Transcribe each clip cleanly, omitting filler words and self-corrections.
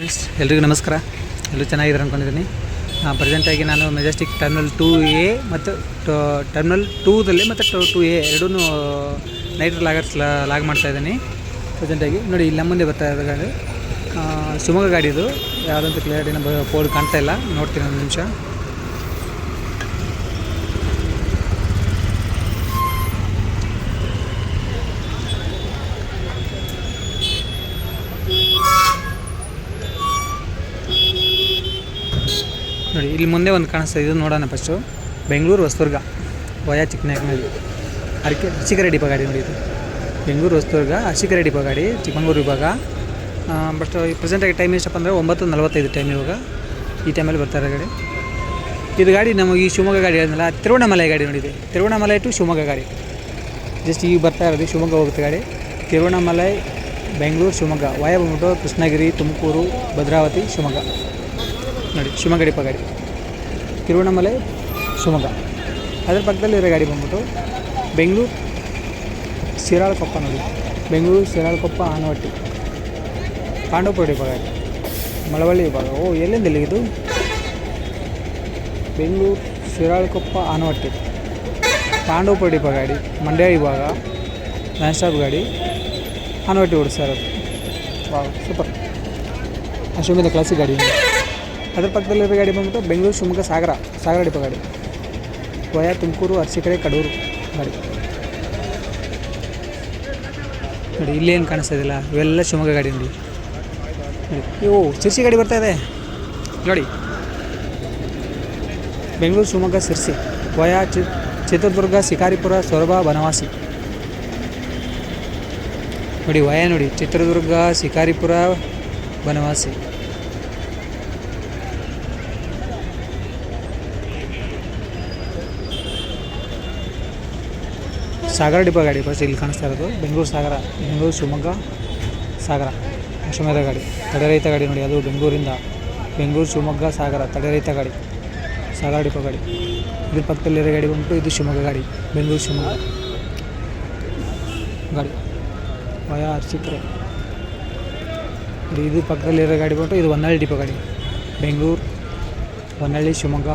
Friends, ಎಲ್ರಿಗೂ ನಮಸ್ಕಾರ. ಎಲ್ಲರೂ ಚೆನ್ನಾಗಿದ್ದಾರೆ ಅಂದ್ಕೊಂಡಿದ್ದೀನಿ. ಪ್ರೆಸೆಂಟಾಗಿ ನಾನು ಮೆಜೆಸ್ಟಿಕ್ ಟರ್ಮಿನಲ್ 2A ಮತ್ತು ಟರ್ಮಿನಲ್ 2ದಲ್ಲಿ ಮತ್ತು 2A ಎರಡೂ ನೈಟ್ ಲಾಗ್ ಮಾಡ್ತಾಯಿದ್ದೀನಿ. ಪ್ರೆಸೆಂಟಾಗಿ ನೋಡಿ, ಇಲ್ಲಿ ನಮ್ಮ ಮುಂದೆ ಬರ್ತಾ ಇರೋ ಗಾಡಿ ಶಿವಮೊಗ್ಗ ಗಾಡಿ. ಇದು ಯಾವುದಂತ ಕ್ಲಿಯರಿಟಿ ನಮ್ಮ ಬೋರ್ಡ್ ಕಾಣ್ತಾ ಇಲ್ಲ, ನೋಡ್ತೀನಿ ಒಂದು ನಿಮಿಷ. ನೋಡಿ, ಇಲ್ಲಿ ಮುಂದೆ ಒಂದು ಕಾಣಿಸ್ತಾ ಇದು ನೋಡೋಣ. First Bengaluru Hosadurga via Chikkanayakanahalli Arsikere depot ಗಾಡಿ. ನೋಡಿ, ಇದು ಬೆಂಗಳೂರು ಹೊಸದುರ್ಗ ಅರಸೀಕೆರೆ ಡಿಪೋ ಗಾಡಿ, ಚಿಕ್ಕಮಗಳೂರು ವಿಭಾಗ. ಬಟ್ ಪ್ರೆಸೆಂಟಾಗಿ ಟೈಮ್ ಎಷ್ಟಪ್ಪ ಅಂದರೆ 9:45 ಟೈಮ್. ಇವಾಗ ಈ ಟೈಮಲ್ಲಿ ಬರ್ತಾ ಇರೋ ಗಾಡಿ ಇದು. ಗಾಡಿ ನಮಗೆ ಈ ಶಿವಮೊಗ್ಗ ಗಾಡಿ ಹೇಳಿದ್ನಲ್ಲ, ತಿರುವಣ್ಣಾಮಲೈ ಗಾಡಿ. ನೋಡಿದೆ, ತಿರುವಣ್ಣಾಮಲೈ ಟು ಶಿವಮೊಗ್ಗ ಗಾಡಿ. ಜಸ್ಟ್ ಈಗ ಬರ್ತಾ ಇರೋದು ಶಿವಮೊಗ್ಗ ಹೋಗುತ್ತೆ ಗಾಡಿ. ತಿರುವಣ್ಣಾಮಲೈ ಬೆಂಗಳೂರು ಶಿವಮೊಗ್ಗ ವಯ ಬಂದ್ಬಿಟ್ಟು ಕೃಷ್ಣಗಿರಿ, ತುಮಕೂರು, ಭದ್ರಾವತಿ, ಶಿವಮೊಗ್ಗ. ನೋಡಿ, ಶಿವಮೊಗ್ಗ ಡಿಪೋ ಗಾಡಿ, ತಿರುವಣ್ಣಾಮಲೈ ಶಿವಮೊಗ್ಗ. ಅದರ ಪಕ್ಕದಲ್ಲಿರೋ ಗಾಡಿ ಬಂದ್ಬಿಟ್ಟು ಬೆಂಗಳೂರು ಶಿರಾಳಕೊಪ್ಪ. ನೋಡಿ, ಬೆಂಗಳೂರು ಶಿರಾಳಕೊಪ್ಪ ಆನವಟ್ಟಿ ಪಾಂಡವಪುರ ಡಿಪೋ ಗಾಡಿ, ಮಳವಳ್ಳಿ ವಿಭಾಗ. ಎಲ್ಲಿಂದ ಇದು ಬೆಂಗಳೂರು ಶಿರಾಳಕೊಪ್ಪ ಆನವಟ್ಟಿ ಪಾಂಡವಪುರ ಡಿಪೋ ಗಾಡಿ, ಮಂಡ್ಯ ವಿಭಾಗ. ನಾನ್ ಸ್ಟಾಪ್ ಗಾಡಿ, ಆನವಟ್ಟಿ ಓಡಿಸ್ತಾ ಇರೋದು. Wow, super. ಅಶ್ವಮೇಧ ಕ್ಲಾಸಿಕ್ ಗಾಡಿ. ಅದ್ರ ಪಕ್ಕದಲ್ಲಿರೋ ಗಾಡಿ ಬಂದ್ಬಿಟ್ಟು ಬೆಂಗಳೂರು ಶಿವಮೊಗ್ಗ ಸಾಗರ ಡಿಪೋ ಗಾಡಿ, ವಯಾ ತುಮಕೂರು, ಅರಸೀಕೆರೆ, ಕಡೂರು ಗಾಡಿ. ನೋಡಿ, ಇಲ್ಲೇನು ಕಾಣಿಸ್ತಾ ಇದಿಲ್ಲ, ಇವೆಲ್ಲ ಶಿವಮೊಗ್ಗ ಗಾಡಿ. ನೋಡಿ, ಇವು ಶಿರ್ಸಿ ಗಾಡಿ ಬರ್ತಾಯಿದೆ. ನೋಡಿ, ಬೆಂಗಳೂರು ಶಿವಮೊಗ್ಗ ಶಿರ್ಸಿ ವಯಾ ಚಿತ್ರದುರ್ಗ, ಶಿಕಾರಿಪುರ, ಸೊರಬ, ಬನವಾಸಿ. ನೋಡಿ, ವಯಾ ನೋಡಿ, ಚಿತ್ರದುರ್ಗ, ಶಿಕಾರಿಪುರ, ಬನವಾಸಿ. ಸಾಗರ ಡಿಪೋ ಗಾಡಿ ಫಸ್ಟ್ ಇಲ್ಲಿ ಕಾಣಿಸ್ತಾ ಇರೋದು. ಬೆಂಗಳೂರು ಶಿವಮೊಗ್ಗ ಸಾಗರ ಅಶ್ವಮೇಧ ಗಾಡಿ, ತಡೆರಹಿತ ಗಾಡಿ. ನೋಡಿ, ಅದು ಬೆಂಗಳೂರು ಶಿವಮೊಗ್ಗ ಸಾಗರ ತಡೆರಹಿತ ಗಾಡಿ, ಸಾಗರ ಡಿಪೋ ಗಾಡಿ. ಇದ್ರ ಪಕ್ಕದಲ್ಲಿರೋ ಗಾಡಿ ಬಂದ್ಬಿಟ್ಟು ಇದು ಶಿವಮೊಗ್ಗ ಗಾಡಿ, ಬೆಂಗಳೂರು ಶಿವಮೊಗ್ಗ ಗಾಡಿ ವಯಾ ಅರಸೀಕೆರೆ. ಇದು ಪಕ್ಕದಲ್ಲಿರೋ ಗಾಡಿ ಬಂದ್ಬಿಟ್ಟು ಇದು ಹೊನ್ನಾಳಿ ಡಿಪೋ ಗಾಡಿ, ಬೆಂಗಳೂರು ಹೊನ್ನಾಳಿ ಶಿವಮೊಗ್ಗ.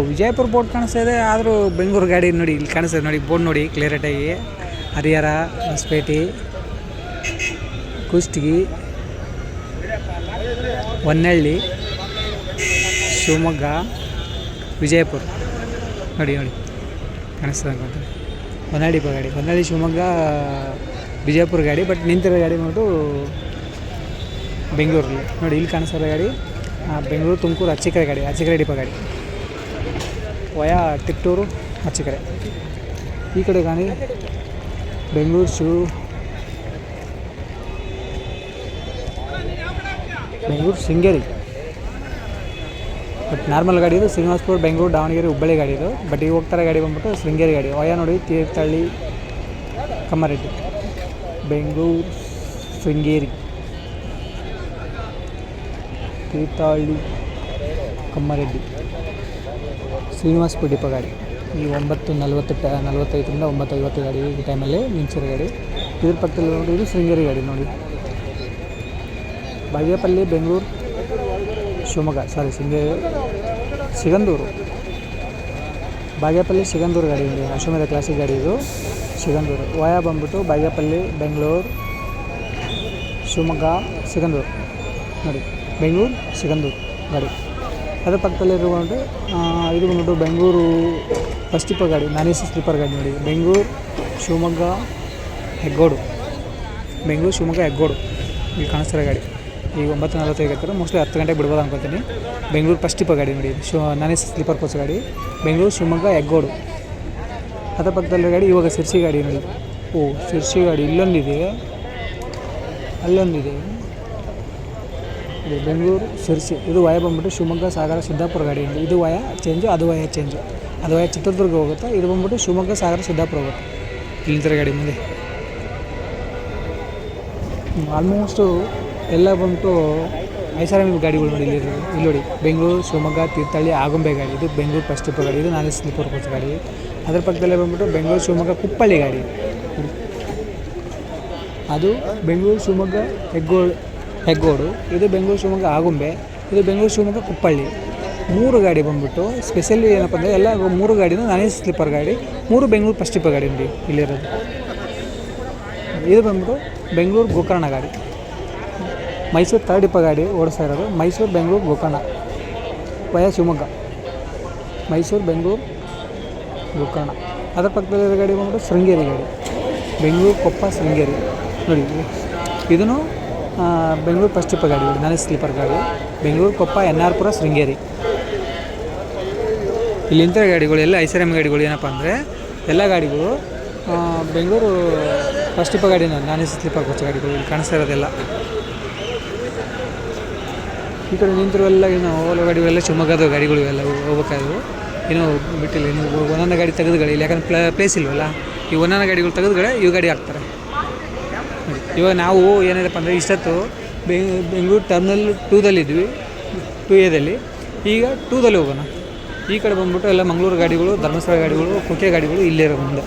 ವಿಜಯಪುರ ಬೋರ್ಡ್ ಕಾಣಿಸ್ತಾ ಇದೆ, ಆದರೂ ಬೆಂಗಳೂರು ಗಾಡಿ. ನೋಡಿ, ಇಲ್ಲಿ ಕಾಣಿಸ್ತಾ ಇದೆ. ನೋಡಿ, ಬೋರ್ಡ್ ನೋಡಿ ಕ್ಲಿಯರಾಗಿ. ಹರಿಹರ, ಹೊಸಪೇಟೆ, ಕುಷ್ಟಗಿ, ಹೊನ್ನಳ್ಳಿ, ಶಿವಮೊಗ್ಗ, ವಿಜಯಪುರ. ನೋಡಿ ಕಾಣಿಸ್ತದೆ ಅನ್ಕೊಂತೀನಿ. ಹೊನ್ನಾಳಿ ಡಿಪೋ ಗಾಡಿ, ಹೊನ್ನಾಳಿ ಶಿವಮೊಗ್ಗ ವಿಜಯಪುರ ಗಾಡಿ. ಬಟ್ ನಿಂತಿರೋ ಗಾಡಿ ನೋಡು ಬೆಂಗಳೂರಲ್ಲಿ. ನೋಡಿ, ಇಲ್ಲಿ ಕಾಣಿಸ್ತಾ ಗಾಡಿ ಬೆಂಗಳೂರು ತುಮಕೂರು ಅರಸೀಕೆರೆ ಗಾಡಿ, ಅರಸೀಕೆರೆ ಡಿಪೋ ಗಾಡಿ, ವಯಾ ತಿಟ್ಟೂರು, ಅರಸೀಕೆರೆ. ಈ ಕಡೆ ಗಾಡಿ ಬೆಂಗಳೂರು ಶೃಂಗೇರಿ. ಬಟ್ ನಾರ್ಮಲ್ ಗಾಡಿ ಇದು. ಶ್ರೀನಿವಾಸಪುರ, ಬೆಂಗಳೂರು, ದಾವಣಗೆರೆ, ಹುಬ್ಬಳ್ಳಿ ಗಾಡಿ ಇದು. ಬಟ್ ಈಗ ಹೋಗ್ತಾರೆ ಗಾಡಿ ಬಂದ್ಬಿಟ್ಟು ಶೃಂಗೇರಿ ಗಾಡಿ. ವಯಾ ನೋಡಿ ತೀರ್ಥಹಳ್ಳಿ, ಕಮ್ಮರೆಡ್ಡಿ. ಬೆಂಗಳೂರು ಶೃಂಗೇರಿ, ತೀರ್ಥಹಳ್ಳಿ, ಕಮ್ಮರೆಡ್ಡಿ, ಶ್ರೀನಿವಾಸಪುರ ಡಿಪೋ ಗಾಡಿ. ಈ 9:45 9:50 ಗಾಡಿ ಈ ಟೈಮಲ್ಲಿ ನಿಂತಿರೋ ಗಾಡಿ. ಇದ್ರ ಪಕ್ಕದಲ್ಲಿ ನೋಡಿ ಇದು ಶೃಂಗೇರಿ ಗಾಡಿ. ನೋಡಿ, ಬಾಗೇಪಲ್ಲಿ, ಬೆಂಗಳೂರು ಶಿವಮೊಗ್ಗ, ಸಿಗಂದೂರು, ಬಾಗೇಪಲ್ಲಿ ಸಿಗಂದೂರು ಗಾಡಿ. ನೋಡಿ, ಅಶ್ವಮೇಧ ಕ್ಲಾಸಿಕ್ ಗಾಡಿ ಇದು, ಸಿಗಂದೂರು. ವಯಾ ಬಂದ್ಬಿಟ್ಟು ಬಾಗೇಪಲ್ಲಿ, ಬೆಂಗಳೂರು ಶಿವಮೊಗ್ಗ, ಸಿಗಂದೂರು. ನೋಡಿ, ಬೆಂಗಳೂರು ಸಿಗಂದೂರು ಗಾಡಿ. ಅದರ ಪಕ್ಕದಲ್ಲಿರುವಂಥ ಇದು ಬಂದ್ಬಿಟ್ಟು ಬೆಂಗಳೂರು ಫಸ್ಟ್ ಡಿಪೋ ಗಾಡಿ, ನಾನ್ AC ಸ್ಲೀಪರ್ ಗಾಡಿ. ನೋಡಿ, ಬೆಂಗಳೂರು ಶಿವಮೊಗ್ಗ ಹೆಗ್ಗೋಡು, ಬೆಂಗಳೂರು ಶಿವಮೊಗ್ಗ ಹೆಗ್ಗೋಡು. ಇಲ್ಲಿ ಕಾಣಿಸ್ತಿರೋ ಗಾಡಿ ಈಗ 9:45 ಮೋಸ್ಟ್ಲಿ 10 ಗಂಟೆಗೆ ಬಿಡ್ಬೋದು ಅನ್ಕೋತೀನಿ. ಬೆಂಗಳೂರು ಫಸ್ಟ್ ಡಿಪೋ ಗಾಡಿ. ನೋಡಿ, ನಾನ್ AC ಸ್ಲೀಪರ್ ಕೋಚ್ ಗಾಡಿ, ಬೆಂಗಳೂರು ಶಿವಮೊಗ್ಗ ಹೆಗ್ಗೋಡು. ಅದರ ಪಕ್ಕದಲ್ಲಿರೋ ಗಾಡಿ ಇವಾಗ ಶಿರ್ಸಿ ಗಾಡಿ. ನೋಡಿ, ಶಿರ್ಸಿ ಗಾಡಿ ಇಲ್ಲೊಂದಿದೆ, ಅಲ್ಲೊಂದಿದೆ. ಇದು ಬೆಂಗಳೂರು ಶಿರ್ಸಿ. ಇದು ವಯ ಬಂದ್ಬಿಟ್ಟು ಶಿವಮೊಗ್ಗ ಸಾಗರ ಸಿದ್ದಾಪುರ ಗಾಡಿ. ಇದು ವಯ ಚೇಂಜು, ಅದು ವಯ ಚೇಂಜು. ಅದು ವಯ ಚಿತ್ರದುರ್ಗ ಹೋಗುತ್ತೆ, ಇದು ಬಂದ್ಬಿಟ್ಟು ಶಿವಮೊಗ್ಗ ಸಾಗರ ಸಿದ್ದಾಪುರ ಹೋಗುತ್ತೆ. ಇಲ್ಲಿಂದ ಗಾಡಿ ಮುಂದೆ ಆಲ್ಮೋಸ್ಟು ಎಲ್ಲ ಬಂದ್ಬಿಟ್ಟು ಐಷಾರಾಮಿ ಗಾಡಿಗಳು. ನೋಡಿ, ಇಲ್ಲಿ ನೋಡಿ ಬೆಂಗಳೂರು ಶಿವಮೊಗ್ಗ ತೀರ್ಥಹಳ್ಳಿ ಆಗುಂಬೆ ಗಾಡಿ. ಇದು ಬೆಂಗಳೂರು ಫಸ್ಟ್ ಡಿಪೋ ಗಾಡಿ, ಇದು ನಾನ್ AC ಸ್ಲೀಪರ್ ಕೋಚ್ ಗಾಡಿ. ಅದರ ಪಕ್ಕದಲ್ಲೇ ಬಂದ್ಬಿಟ್ಟು ಬೆಂಗಳೂರು ಶಿವಮೊಗ್ಗ ಕುಪ್ಪಳ್ಳಿ ಗಾಡಿ. ಅದು ಬೆಂಗಳೂರು ಶಿವಮೊಗ್ಗ ಹೆಗ್ಗೋಡು, ಇದು ಬೆಂಗಳೂರು ಶಿವಮೊಗ್ಗ ಆಗುಂಬೆ, ಇದು ಬೆಂಗಳೂರು ಶಿವಮೊಗ್ಗ ಕುಪ್ಪಳ್ಳಿ. 3 ಗಾಡಿ ಬಂದುಬಿಟ್ಟು ಸ್ಪೆಷಲಿ ಏನಪ್ಪ ಅಂದರೆ ಎಲ್ಲ 3 ಗಾಡಿನೂ ನಾನ್ AC ಸ್ಲೀಪರ್ ಗಾಡಿ, 3 ಬೆಂಗಳೂರು ಫಸ್ಟ್ ಡಿಪೋ ಗಾಡಿ ನೋಡಿ ಇಲ್ಲಿರೋದು. ಇದು ಬಂದ್ಬಿಟ್ಟು ಬೆಂಗಳೂರು ಗೋಕರ್ಣ ಗಾಡಿ, ಮೈಸೂರು ಥರ್ಡ್ ಡಿಪೋ ಗಾಡಿ ಓಡಿಸ್ತಾ ಇರೋದು. ಮೈಸೂರು ಬೆಂಗಳೂರು ಗೋಕರ್ಣ ವಯಾ ಶಿವಮೊಗ್ಗ, ಮೈಸೂರು ಬೆಂಗಳೂರು ಗೋಕರ್ಣ. ಅದರ ಪಕ್ಕದಲ್ಲಿರೋ ಗಾಡಿ ಬಂದ್ಬಿಟ್ಟು ಶೃಂಗೇರಿ ಗಾಡಿ, ಬೆಂಗಳೂರು ಕೊಪ್ಪ ಶೃಂಗೇರಿ ನೋಡಿ. ಇದೂ ಬೆಂಗಳೂರು ಫಸ್ಟ್ ಡಿಪೋ ಗಾಡಿ, ನಾನ್ AC ಸ್ಲೀಪರ್ ಗಾಡಿ, ಬೆಂಗಳೂರು ಕೊಪ್ಪ NR ಪುರ ಶೃಂಗೇರಿ. ಇಲ್ಲಿಂಥ ಗಾಡಿಗಳು ಎಲ್ಲ ಐಷಾರಾಮ್ ಗಾಡಿಗಳು. ಏನಪ್ಪ ಅಂದರೆ ಎಲ್ಲ ಗಾಡಿಗಳು ಬೆಂಗಳೂರು ಫಸ್ಟ್ ಡಿಪೋ ಗಾಡಿನ ನಾನ್ AC ಸ್ಲೀಪರ್ ಕೋಚ್ ಗಾಡಿಗಳು ಇಲ್ಲಿ ಕಾಣಿಸ್ತಾ ಇರೋದೆಲ್ಲ. ಈ ಕಡೆ ನಿಂತಿರೋ ಎಲ್ಲ ಏನು ಓಲೋ ಗಾಡಿಗಳೆಲ್ಲ ಶಿವಮೊಗ್ಗದ ಗಾಡಿಗಳು ಇವೆಲ್ಲ ಹೋಗ್ಬೇಕಾದ್ರು. ಏನೋ ಬಿಟ್ಟಿಲ್ಲ, ಇನ್ನು ಒಂದೊಂದು ಗಾಡಿ ತೆಗೆದು ಗಾಡಿ ಇಲ್ಲ, ಯಾಕಂದ್ರೆ ಪ್ಲೇಸ್ ಇಲ್ವಲ್ಲ. ಈ ಒಂದೊಂದು ಗಾಡಿಗಳು ತೆಗೆದು ಗಾಡಿ ಇವು ಗಾಡಿ ಹಾಕ್ತಾರೆ. ಇವಾಗ ನಾವು ಏನಿದೆಪ್ಪ ಅಂದರೆ ಇಷ್ಟೊತ್ತು ಬೆಂಗಳೂರು ಟರ್ಮಿನಲ್ 2ದಲ್ಲಿದ್ವಿ, 2A, ಈಗ 2ದಲ್ಲಿ ಹೋಗೋಣ. ಈ ಕಡೆ ಬಂದ್ಬಿಟ್ಟು ಎಲ್ಲ ಮಂಗಳೂರು ಗಾಡಿಗಳು, ಧರ್ಮಸ್ಥಳ ಗಾಡಿಗಳು, ಕುಕ್ಕೆ ಗಾಡಿಗಳು ಇಲ್ಲೇ ಇರೋ ಮುಂದೆ.